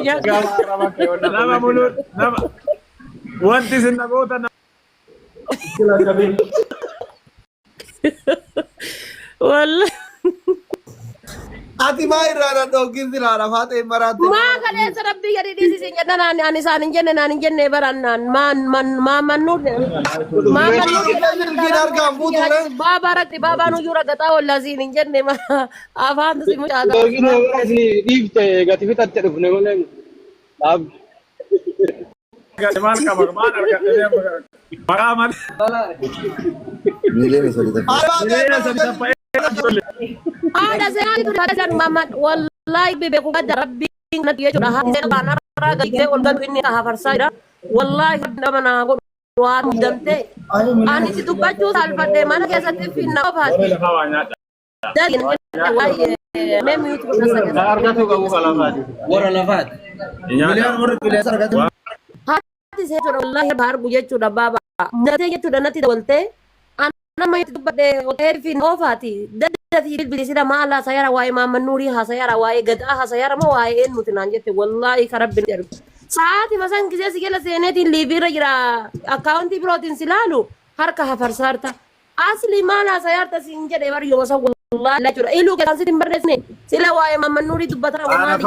Ya. Nama mulut, nama. Wanti sinna goota nama. Wallahi. Ati maa irraa dhoogin silaadha faate maraate. Maa kaleessa rabbii gadi dhiisisiin jedha ani isaan hin jenne barannaan maa mannuu Silkiin argaan fuutuure. baabaa rakti baabaan uyyuu ragataa wallasiin hin jenne afaan si mucaata. Dogino asli dhiifte gati fixatte dhufne malee dhaab. Maal qaba maal argadhee maqaa malee. Miliyoona sadii takka. Miliyoona sadii taphee. Ada senang itu dan Mamat wallahi bebeku kada rabbi nanti ya sudah hati saya tanah raga ide olga ini tahafar saya wallahi kada mana aku luar mudante ani situ baju salva de mana kayak satu finna apa dan wallahi memi itu Nah, harga tuh kamu kalah mati. Warna lafat. Miliyoona warra kuliah sargatu. hati saya sudah wallahi bahar buja sudah baba nanti ya sudah nanti dalte nama itu pada hotel fin ofati dadati bilbili sida mala sayara wae mama nuri ha sayara wae gada ha sayara ma wae en mutinanjete wallahi karabbin jaru saati masan kise sigela seneti libira jira accounti protein silalu harka ha farsarta asli mala sayarta sinje de bari yosa wallahi la jura ilu ke sansi timbarnesne sila wae mama nuri dubatra wa ma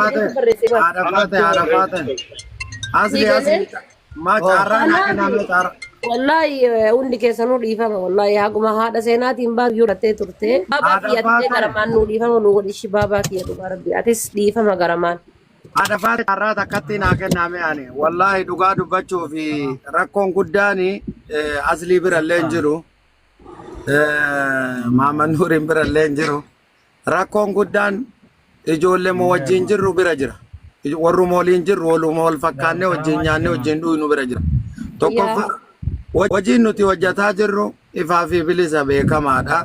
Arafate. Asli. Ma cara nak nama cara. wallahi undi kesanu difama wallahi haguma hada senatin bab yurate turte baba kiyate garaman nu difama nu godishi baba kiyatu rabbi atis difama garaman Arafate cara takkatti naa kenname ani. Wallahi dhugaa dubbachuu fi rakkoon guddaani asli birallee hin jiru. Maaman Nuuriin birallee hin jiru. Rakkoon guddaan ijoollee moo wajjin jirru bira jira. Warruma waliin jirru waluma wal fakkaannee wajjin nyaannee wajjin dhuynu bira jira. Tokkoffaa wajjin nuti hojjataa jirru ifaa fi bilisa beekamaadha.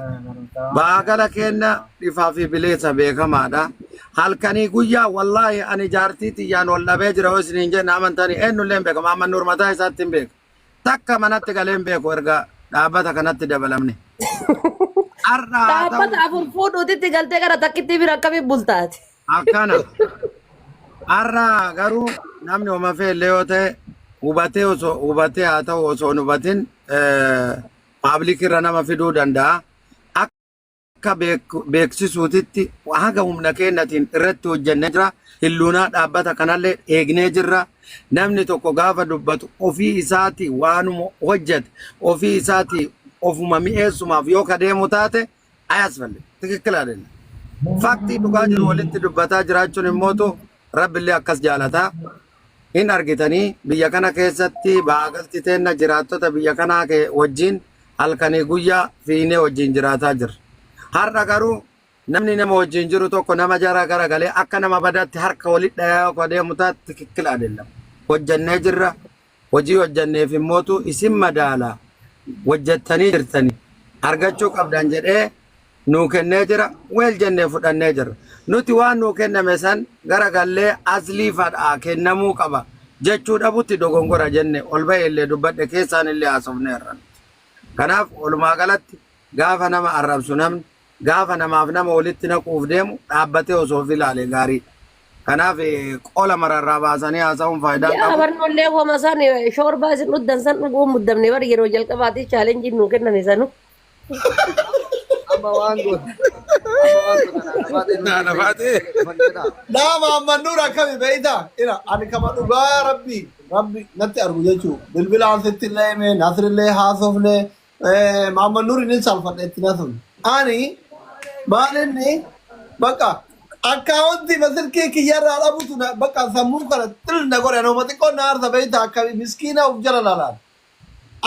Baagala kenna ifaa fi bilisa beekamaadha. Halkanii guyyaa wallahi ani jaartii tiyyaan wal dhabee jira yoo isiniin jenna amantanii eenyullee hin beekamu amma Nuur mataa isaatti hin beeku. Takka manatti galee hin beeku erga dhaabbata kanatti dabalamne. dapat afur fuudhuutitti galtee gara takkitti bira akkami bultaati Akkana. Arra garuu namni oma feellee yoo ta'e hubatee haa ta'u osoo hin hubatin paabliik irra nama fiduu danda'a. Akka beeksisuutitti haga humna keenyatiin irratti hojjennee jira. Hilluunaa dhaabbata kanallee eegnee jirra. Namni tokko gaafa dubbatu ofii isaati waanuma hojjete ofii isaati ofuma mi'eessumaaf yoo kadeemu taate ayasfalle tikikkilaa denna. Faktii dhugaa jiru walitti dubbataa jiraachuun immootu rabbillee akkas jaalataa. Hin argitanii biyya kana keessatti baagalti teenna jiraattota biyya kanaa wajjin halkanii guyyaa fiinee wajjin jiraataa jirra. Har'a garuu namni nama wajjin jiru tokko nama jara gara galee akka nama badaatti harka walitti dhayaa yoo deemu taate tikikkilaa denna. Hojjannee jirra. Hojii hojjanneef immootu isin madaalaa hojjattanii jirtanii argachuu qabdan jedhee nuu kennee jira. Weel jennee fudhannee jirra. Nuti waan nuu kenname san gara gallee aslii fadhaa kennamuu qaba jechuu dhabutti dogongora jenne ol ba'e illee dubbadhe keessaan illee haasofneerra. Kanaaf walumaa galatti gaafa nama arrabsu namni gaafa namaaf nama walitti naquuf deemu dhaabbatee osoo ilaale gaarii. Kanaaf qola mararraa baasanii haasa'uun faayidaan qabu. barnoollee homa san shorbaa isin dhuddan san dhuguu muddamne bari yeroo jalqabaati chaalenjiin nuu kenname sanu Amma waan goota. Arafate. Nama amma Nuur akkami beeyta ira ani kama dhugaa rabbi natti argu jechuu bilbilaan sitti illee hime nasrillee haasofne Maamman Nuur inni salfadhe itti nasun ani maalinni bakka akkaawunti masilkii kiyyarraa dhabutu bakka sammuu kana xilna godhe nooma xiqqoo na arsa beeyta akkami miskiina uf jala lalaan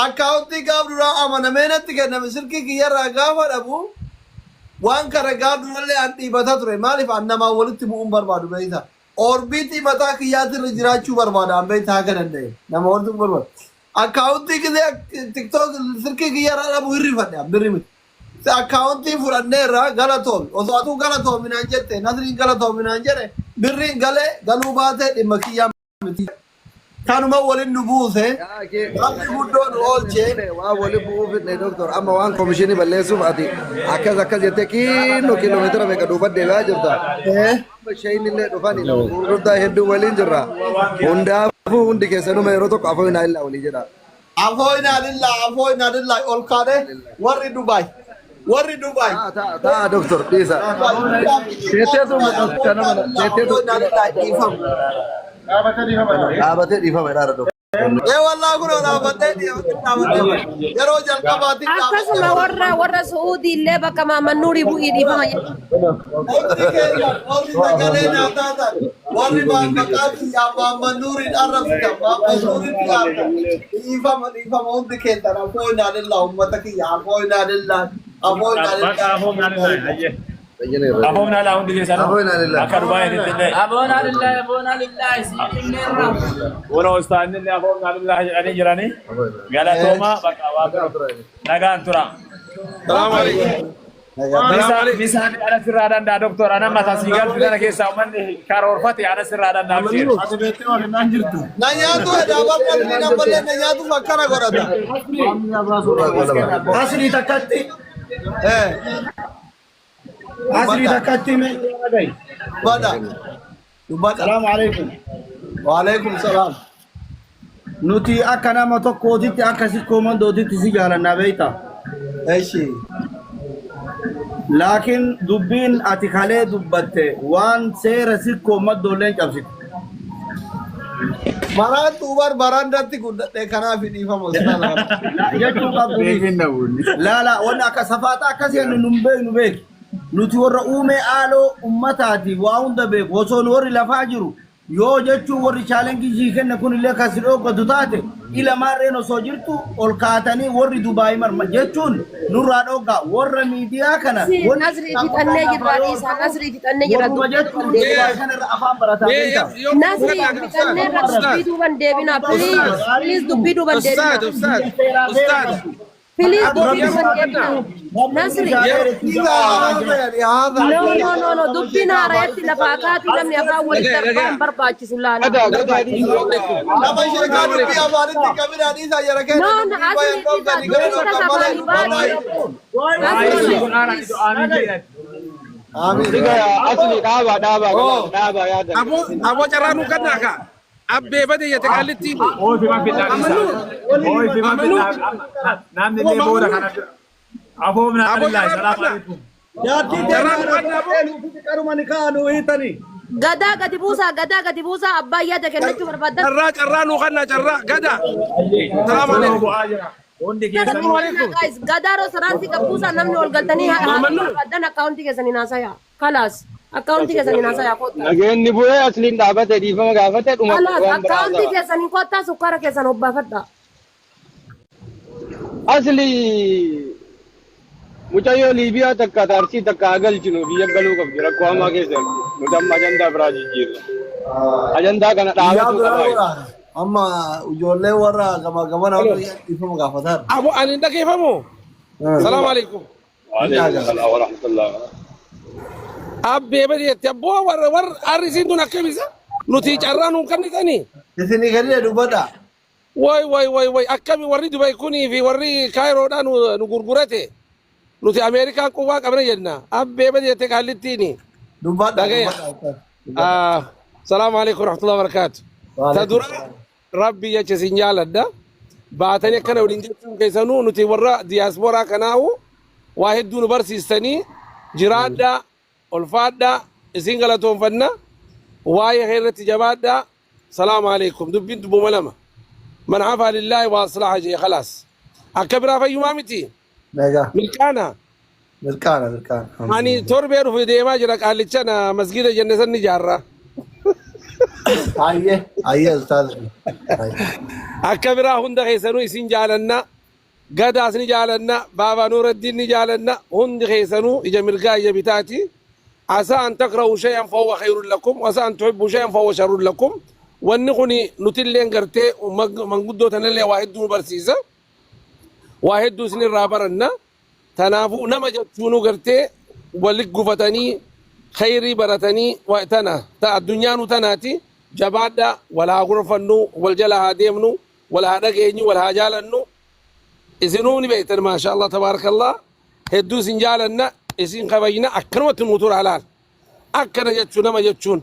akkaawunti gaaf duraa amanamee natti kenname silkii kiyyarraa gaafa dhabu waan kana gaaf durallee an dhiibataa ture maaliif an namaa walitti bu'uun barbaadu beeyta orbiitii mataa kiyyaatirra jiraachuu barbaada an beeyta haga danda'e nama walitti bu'uun barbaadu akkaawuntii gisee tiktook silkii kiyyarraa dhabu hirrifadhe an birri miti akkaawuntii fudhanneerraa galatoomi osoo atuu galatoominaan jette nasriin galatoominaan jedhe birriin galee galuu baatee dhimma kiyyaa miti كانوا مول النبوذ ربي بدون أولشي waa wali bu'uu fidne doktor amma waan komishinii balleessuuf ati akkas jettee kiiloomeetira meeqa duuba deebi'aa jirta. Shayini illee dhufanii nama gurguddaa hedduu waliin jirra. Hundaafuu hundi keessanuma yeroo tokko afoo hinaa illaa walii jedha. أفوينا لله أولكاره وري دبي وري دبي Ta'a doktor dhiisa. Dhaabatee dhiifama jedhaa doktor. إيه والله كنا رابطين يا رجال كباتي akkasuma warra Suudii illee bakka Maammannuurii bu'ii dhiifama والله ما مكاتي يا ماما نور الأرض ماما نور الأرض يفهم عندك أنت أبوينا لله أمتك يا أبوينا لله أبوينا لله أفهمنا لا عندي جسنا أفهمنا لله. أكبر باين الدنيا أبونا لله سيدنا الرب ولا أستاذ اللي أفهمنا لله أنا جراني قال توما بقى وابر نجان ترى السلام عليكم bisa ada siradan da doktor ana mata sigal fitana ke sauman karor fati ana siradan da abjir نياتو هذا بابا لنا بلنا نياتو فكرة قرطة asli takatti إيه asli takatti me بدا assalamu alaikum وعليكم السلام nuti akka nama tokkootitti akkasi koomandootitti si jaalanna beeyta ايش laakiin dubbiin ati kalee dubbatte waan seera si koomandooleen cabsite مرات اوبر براندتي كنت كنا في دي فمو jechuun qabdu laa wanni akka safaata akkasii hannu nun beek nuti warra uumee aaloo ummataati waa hunda beeku osoo nu warri lafaa jiru yoo jechuun warri chaalengii kenne kun illee kasi dhoggatu taate ila maarreen osoo jirtu ol kaatanii warri Dubaay marma jechuun nurraa dhoggaa warra miidiyaa kana Nasrii fixannee jirra dhiisaa Nasrii fixannee jirra warruma jechuun Dubaay kanarra afaan barataa beekta. Nasrii fixannee irra dubbii duuban deebina please dubbii duuban deebina please dubbii duuban deebina Nasrii no dubbiin haarayetti lafaa kaatii namni afaan walitti darbaan barbaachisu laala لما شيكان في أمانة كبيرة نيسا يركين no asli dhiisaa dubbii safaanii baadii آمين Asli dhaaba yaada. Abo carranu kan naka abbe bade ya takaliti أوه في ما في الله أوه في ما في الله نام اللي بودا كنا أفهمنا لله السلام عليكم carranu kan abo qarumani kaanu hiitani gadaa gadi buusaa abbaa yaada kennachuu barbaadan carranu kan carra gada salam alaikum Hundi keessan guys gadaaroo saraansi qabuusaa namni ol galtanii barbaadan akkaawuntii keessanii naasaya kalaas akkaawuntii keessanii naasaya kottaa Nageenni bu'ee asliin dhaabate dhiifama gaafate dhuma kalaas waan akkaawuntii biraasa. keessanii kottaa sukkaara keessan obbaafadha Asli mucayyoo Liibiyaa takka taarsii takka agalchinu biyya galuu qabdi rakkoo hamaa keessa nuti amma ajandaa biraa jijjiirra. Ajandaa kana dhaabatu qaba. أما وجولة ورا كما كمان أقول يفهم قافتار abo anin dhageeffamu salam alaikum Waalaikum salaam wa rahmatullah. abbe bade ya abo war arisiin tun akkamisa nuti carranu kan nitani تسني كذي دوبدا way akkami warri Dubai kunii fi warri Kaayiroodhaa nu gurgurate nuti Ameerikaan qubaa qabna jenna abbee bade ya tekaalitiini دوبدا salaamu alaikum rahmatullahi wa barakatuh tadura rabbi jecha sin jaaladha baatanii akkana waliin jechuun keessanuu nuti warra diyaasporaa kanaahu waa hedduu nu barsiistanii jiraadhaa olfaadhaa isin galatoonfanna waa'ee irratti jabaadhaa salaamu alaikum dubbiin dubbuma lama man hafaa lillaahi wa aslaha jee khalaas akka biraa fayyumaa miti ميجا milkaana ملكانا ani torbee dhufe deemaa jira qaallichana masgida jennesan ijaarraa أيه أستاذ akka biraa hunda keessanuu isin jaalanna gadaas ni jaalanna baabaa nuuraddiin ni jaalanna hundi keessanuu ija mirgaa ija bitaati عسى أن تكرهوا شيئا فهو خير لكم وعسى أن تحبوا شيئا فهو شر لكم ونقني نتلين قرتي ومن قدو تنلي واحد دون برسيسة واحد دون سنين رابرنا تنافو نما جتشونو قرتي ولق فتني خيري برتني وقتنا تا الدنيا نتناتي جبادا ولا غرفنو والجلا هاديمنو ولا دغيني ولا جالنو إذنوني بيتر ما شاء الله تبارك الله هدو سنجالنا إذن خبينا أكنوة الموتور على أكن يجتون نما يجتون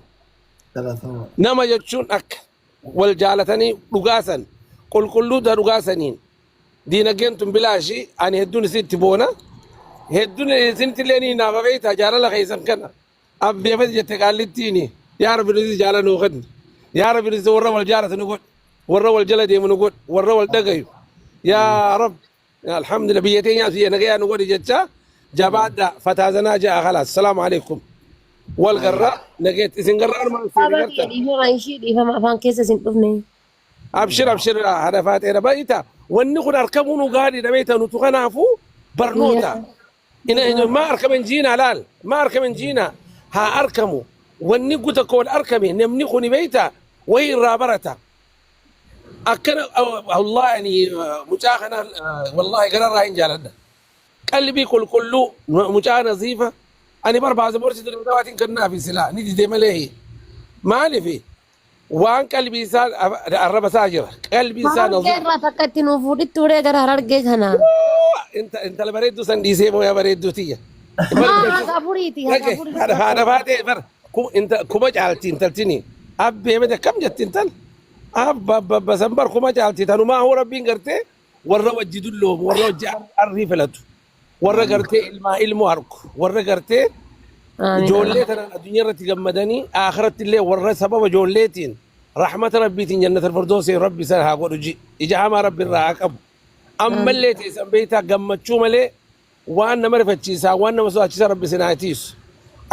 نما يجتون أك والجالتني رقاسا قل كل ده رقاسنين دينا جنتم بلا شيء أنا هدون ست بونا هدون سنت ليني نابا بيتا جالا لخيسن كنا أب بيفد جتقالتيني يا رب رزي جالا نوخد يا رب رزي ورا والجالة نقول ورا والجلد يم نقول ورا والدقيو يا رب الحمد لله بيتين يا سيدنا جاي نقول جتة جباد فتازنا جاء خلاص السلام عليكم والقراء لقيت إذن قراء ما بابا كي ديفا ما يشي ديفا ما فان كيسة سنتفني أبشر أبشر هذا فاتح بيتا ونقول أركبون قاري بيتا نتوخنا فو برنوتا إن ما أركب جينا لال ما أركب جينا ها أركمو ونقول تقول أركبي نمنخني بيتا وين رابرتا أكن الله يعني مجاهنا والله قرر راين جالنا قلبي كله مجاه نظيفة أنا بربع زبورتي الدوات كنا في سلاح ندي دي ملهي ما لي فيه وان قلبي سان الرب ساجر قلبي سان نظيف ما فكرت نفوت توري غير هرجع هنا انت لبريد سندي سيمو يا بريد تيا ما كابوريتي هذا فاتي بر انت كم جالتي تلتني اب بيبدا كم جت انت اب بسمبر كم جالتي تنو ما هو ربي غرتي ورا وجد له ورا وجه الريفلت ورا غرتي علم ارك ورا غرتي جوليت الدنيا رتي جمدني اخرت اللي ورا سبب جوليتين رحمه ربي جنة الفردوس ربي سرها ورجي اجا ما ربي راقب اما اللي تسبيتا جمچو ملي وانا مرفتشيسا وانا مسواتشيسا ربي سناتيس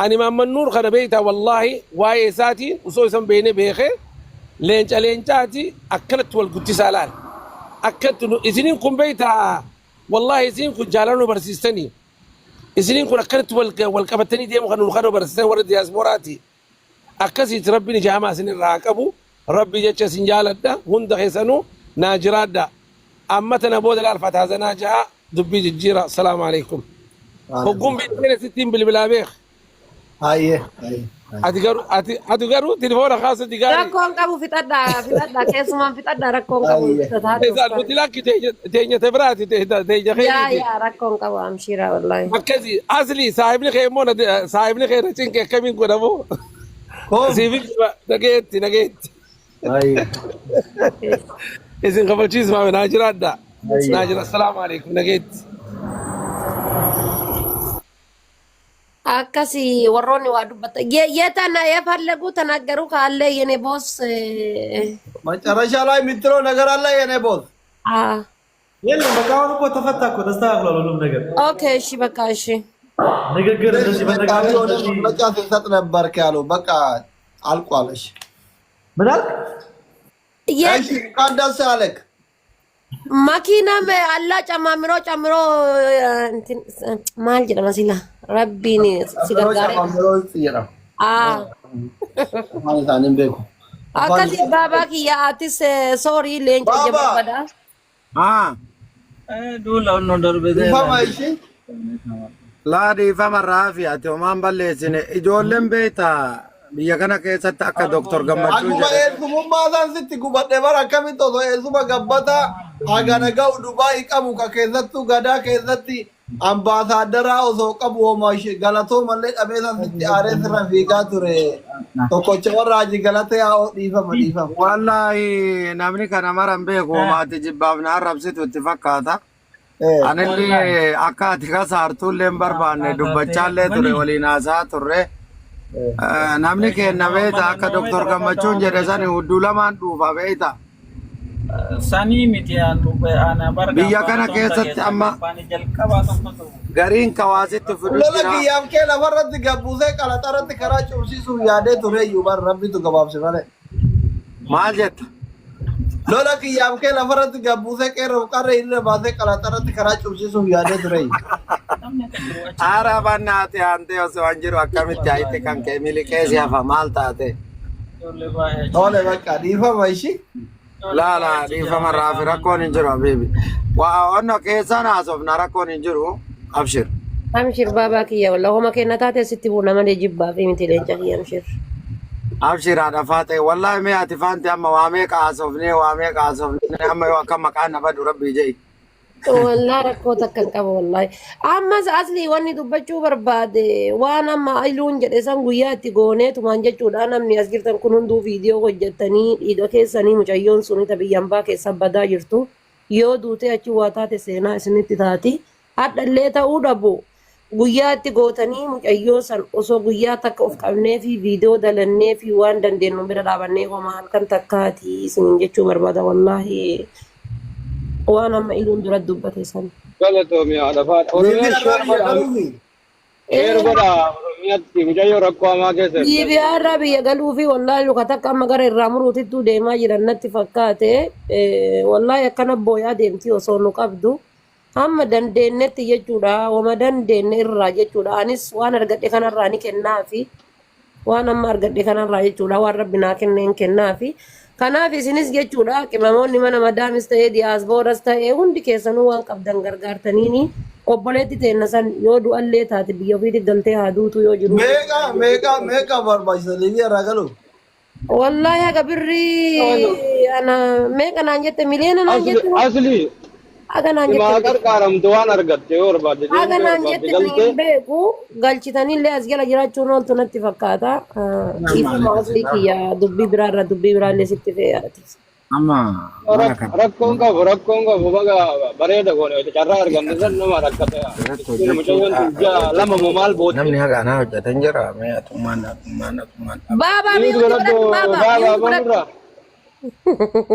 اني ما من نور خنا بيتا والله واي ساتي وسو سم بيني بيخي لينچاتي اكلت والقتي سالان اكلت اذنين كم بيتا والله اذنين كن جالانو برسيستني إذن كنا كنت والكبتني دي مخنو خنو برسين ورد دياسبوراتي أكسي ربي جامع سن الراكبو ربي جتش سنجالة دا هند خيسانو ناجرات دا أما تنبود الألفة هذا ناجا دبي الجيرة السلام عليكم حكم بين 60 بالبلابيخ هاي أتقروا تلفون خاصة تقاري ركون كابو في تدا كيسما في تدا ركون كابو إذا المتلاك تيجي تبراتي تيجي خير يا ركون كابو أمشيرا والله مكزي أصلي صاحبني خير مونا صاحبني خير تين كمين كنا بو سيفيك نجيت هاي إذن قبل شيء اسمه ناجرات دا ناجر السلام عليكم نجيت akkasi warroonni waa dubbata yeetana yeefalleguu tanaggaruu kaallee yene boos መጨረሻ ላይ የምትለው ነገር አለ የኔ ቦስ የለም በቃ አሁን እኮ ተፈታ እኮ ተስተካክሏል ሁሉም ነገር ኦኬ እሺ በቃ እሺ ንግግር እንደዚህ በነጋገር መጫ ሲሰጥ ነበር ያለው በቃ አልቋል እሺ ምን አልክ እሺ ካንዳስ አለክ መኪናም አላ ጨማምሮ እንትን ማል ጀለማ ሲላ ረቢኒ ሲጋጋሪ ማለት አንን ቤኩ akkasi baabaa kiyya atis soorii leenca jabada duula onno darbede fama ishi laadi fama raafi ati omaan balleessine ijoolleen beektaa biyya kana keessatti akka doktor gammachuu akkuma eessumummaadhaan sitti gubadhe bara akkamitti osoo eessuma gabbata hagana ga'u Dubaay qabu ka keessattuu gadaa keessatti ambaasaadara osoo qabu oomashi galatoo mallee dhabeessan sitti aaree sirra fiigaa ture tokkocha warraaji galatee haa dhiifama wallahi namni kana maran beeku maati jibbaaf na arrabsitu itti fakkaata anillee akka ati kasaartuullee hin barbaanne dubbachaallee ture waliin haasaa turre namni kenna beeta akka doktor gammachuun jedhe sani hudduu lamaan dhuufa beeta sanii miti ana barga biyya kana keessatti amma gariin kawaasitti lola fudhachina kiyyaaf kee lafarratti gabbusee qalaxarratti karaa cubsiisuuf yaadee tureeyyuu bar rabbitu gabaabse malee maal jetta lola kiyyaaf kee lafarratti gabbusee qeerroo qarree irra baasee qalaxarratti karaa cubsiisuuf yaadee tureeyyuu aara bannaati hante osoo an jiru akkamitti hayitti kan kee milikeesi hafa maal taate tole bakka dhiifama ishi laala dhiifama raafi rakkoon hin jiru habiibi waa onno keessaan haasofna rakkoon hin jiru abshir amshir baabaa kiyya walla homa kenna taate sitti buuna malee jibbaa fi miti leenca kiyya amshir أبشر هذا فاتح والله ما أتفانت أما واميك عاصفني أما كم مكان نبدو ربي جاي والله rakkoo takka hin qabu wallahi. Ammas aslii wanni dubbachuu barbaade waan amma iluun jedhe san guyyaa itti gooneetumaan jechuudha namni as jirtan kun hunduu viidiyoo hojjettanii dhiiga keessanii mucayyoon sun ta biyyan baa keessa badaa jirtu yoo duutee achi waa taate seenaa isinitti taati hadhallee ta'uu dhabu guyyaa itti gootanii mucayyoo san osoo guyyaa takka of qabnee fi viidiyoo dalannee fi waan dandeenyu bira dhaabannee homaa halkan takkaati isinin jechuu barbaada wallahi. وانا ما إلون درد دبته سن. قالتهم يا دفات. أورميا شهر بدا أورميا تيجي ركوا ما كسر. يبي عربي قالوا في والله لو كتك أما قرر الرامرو تدو ديما جرنت فكاته والله يكنا بويا ديمتي وصونو كابدو هم دندن تيجي جودا وما دندن الراجع جودا أنيس وانا رجعت كنا راني كنا في وانا ما رجعت كنا راجع جودا وربنا كنا كنا في Kanaaf isinis jechuudha qimamoonni mana madaamis ta'ee diyaasbooras ta'ee hundi keessanuu waan qabdan gargaartaniini obboleetti ta'enna san yoo du'allee taate biyya ofiitti galtee haaduutu yoo jiru. Meeqa barbaachisa liibiyaa irraa galu? Wallaahi haga birrii ana meeqa naan jette miliyoona naan jette. Asli. Haga naan jette. Maa gargaaramtu waan argatte yoo barbaadde. Haga naan jette niin beeku galchitaniillee as jala jiraachuun ooltu natti fakkaata. Ifuma asli kiyya dubbii biraarra dubbii biraallee sitti fe'aati. Amma rakkoon qabu baga bareeda goone carraa arganne san nama rakkate. Mucayyoon tijjaa lama moo maal boote. namni haga anaa hojjetan jira mee atummaan Baabaa Baaba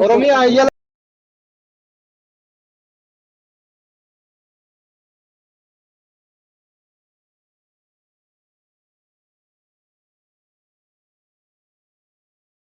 Oromiyaa